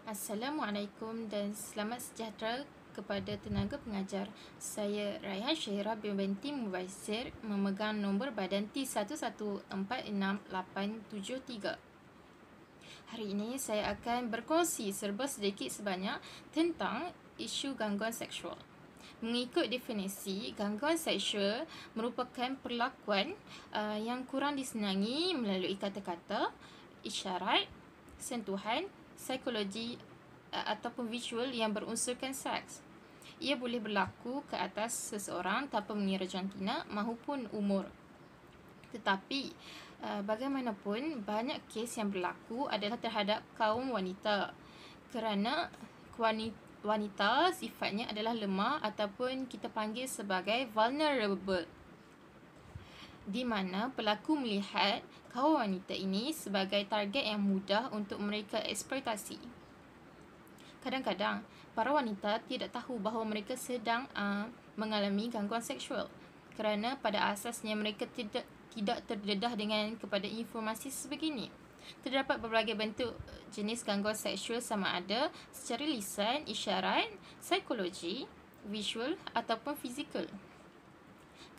Assalamualaikum dan selamat sejahtera kepada tenaga pengajar. Saya Raihan Syahira binti Mubaisir memegang nombor badan T11468873. Hari ini saya akan berkongsi serba sedikit sebanyak tentang isu gangguan seksual. Mengikut definisi, gangguan seksual merupakan perlakuan yang kurang disenangi melalui kata-kata, isyarat, sentuhan, psikologi ataupun visual yang berunsurkan seks. Ia boleh berlaku ke atas seseorang tanpa mengira jantina maupun umur. Tetapi bagaimanapun, banyak kes yang berlaku adalah terhadap kaum wanita kerana wanita sifatnya adalah lemah ataupun kita panggil sebagai vulnerable, di mana pelaku melihat kaum wanita ini sebagai target yang mudah untuk mereka eksploitasi. Kadang-kadang, para wanita tidak tahu bahawa mereka sedang mengalami gangguan seksual kerana pada asasnya mereka tidak terdedah kepada informasi sebegini. Terdapat berbagai bentuk jenis gangguan seksual sama ada secara lisan, isyarat, psikologi, visual ataupun fizikal.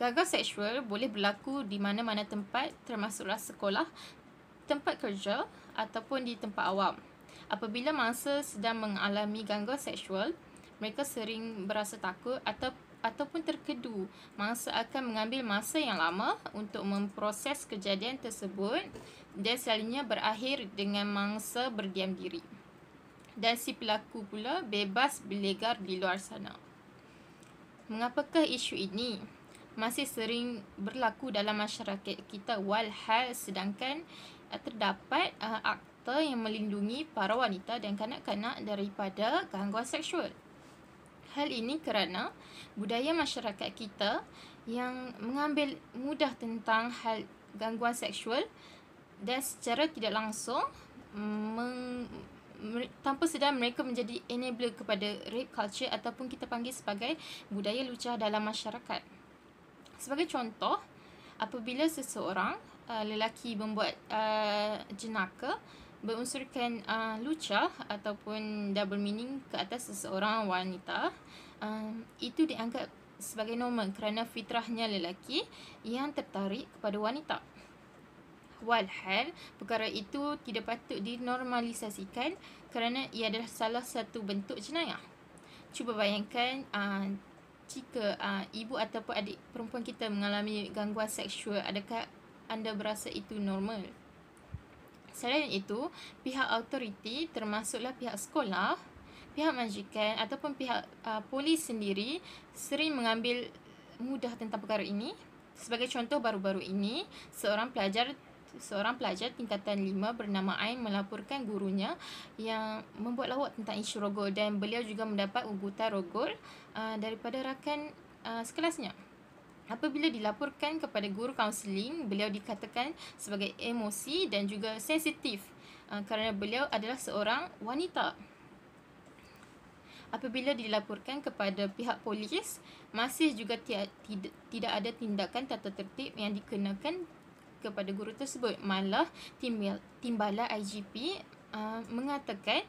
Gangguan seksual boleh berlaku di mana-mana tempat termasuklah sekolah, tempat kerja ataupun di tempat awam. Apabila mangsa sedang mengalami gangguan seksual, mereka sering berasa takut ataupun terkedu. Mangsa akan mengambil masa yang lama untuk memproses kejadian tersebut dan selalunya berakhir dengan mangsa berdiam diri. Dan si pelaku pula bebas berlegar di luar sana. Mengapakah isu ini masih sering berlaku dalam masyarakat kita walhal sedangkan terdapat akta yang melindungi para wanita dan kanak-kanak daripada gangguan seksual? Hal ini kerana budaya masyarakat kita yang mengambil mudah tentang hal gangguan seksual dan secara tidak langsung tanpa sedar mereka menjadi enabler kepada rape culture ataupun kita panggil sebagai budaya lucah dalam masyarakat. Sebagai contoh, apabila seseorang lelaki membuat jenaka berunsurkan lucah ataupun double meaning ke atas seseorang wanita, itu dianggap sebagai normal kerana fitrahnya lelaki yang tertarik kepada wanita. Walhal perkara itu tidak patut dinormalisasikan kerana ia adalah salah satu bentuk jenayah. Cuba bayangkan jika ibu ataupun adik perempuan kita mengalami gangguan seksual, adakah anda berasa itu normal? Selain itu, pihak autoriti termasuklah pihak sekolah, pihak majikan ataupun pihak polis sendiri sering mengambil mudah tentang perkara ini. Sebagai contoh, baru-baru ini seorang pelajar tingkatan 5 bernama Ain melaporkan gurunya yang membuat lawak tentang isu rogol dan beliau juga mendapat ugutan rogol daripada rakan sekelasnya. Apabila dilaporkan kepada guru kaunseling, beliau dikatakan sebagai emosi dan juga sensitif kerana beliau adalah seorang wanita. Apabila dilaporkan kepada pihak polis, masih juga tidak ada tindakan tata tertib yang dikenakan kepada guru tersebut. Malah Timbalan IGP mengatakan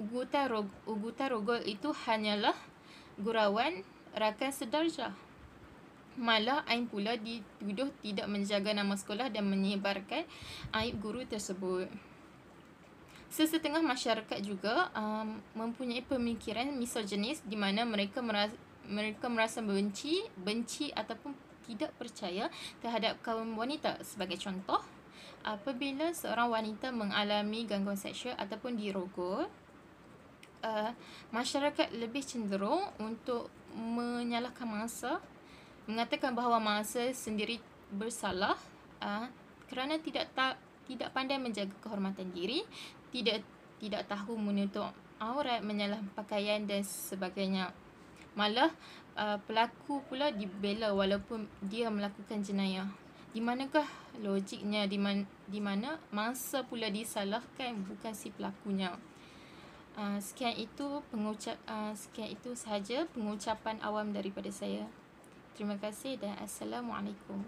ugutan rogol itu hanyalah gurauan rakan sedarjah. Malah Ain pula dituduh tidak menjaga nama sekolah dan menyebarkan aib guru tersebut. Sesetengah masyarakat juga mempunyai pemikiran misoginis di mana mereka merasa benci ataupun tidak percaya terhadap kaum wanita. Sebagai contoh, apabila seorang wanita mengalami gangguan seksual ataupun dirogol, masyarakat lebih cenderung untuk menyalahkan mangsa, mengatakan bahawa mangsa sendiri bersalah kerana tidak pandai menjaga kehormatan diri, tidak tahu menutup aurat, menyalah pakaian dan sebagainya. Malah pelaku pula dibela walaupun dia melakukan jenayah. Di manakah logiknya di mana mangsa pula disalahkan bukan si pelakunya? Sekian itu sahaja pengucapan awam daripada saya. Terima kasih dan Assalamualaikum.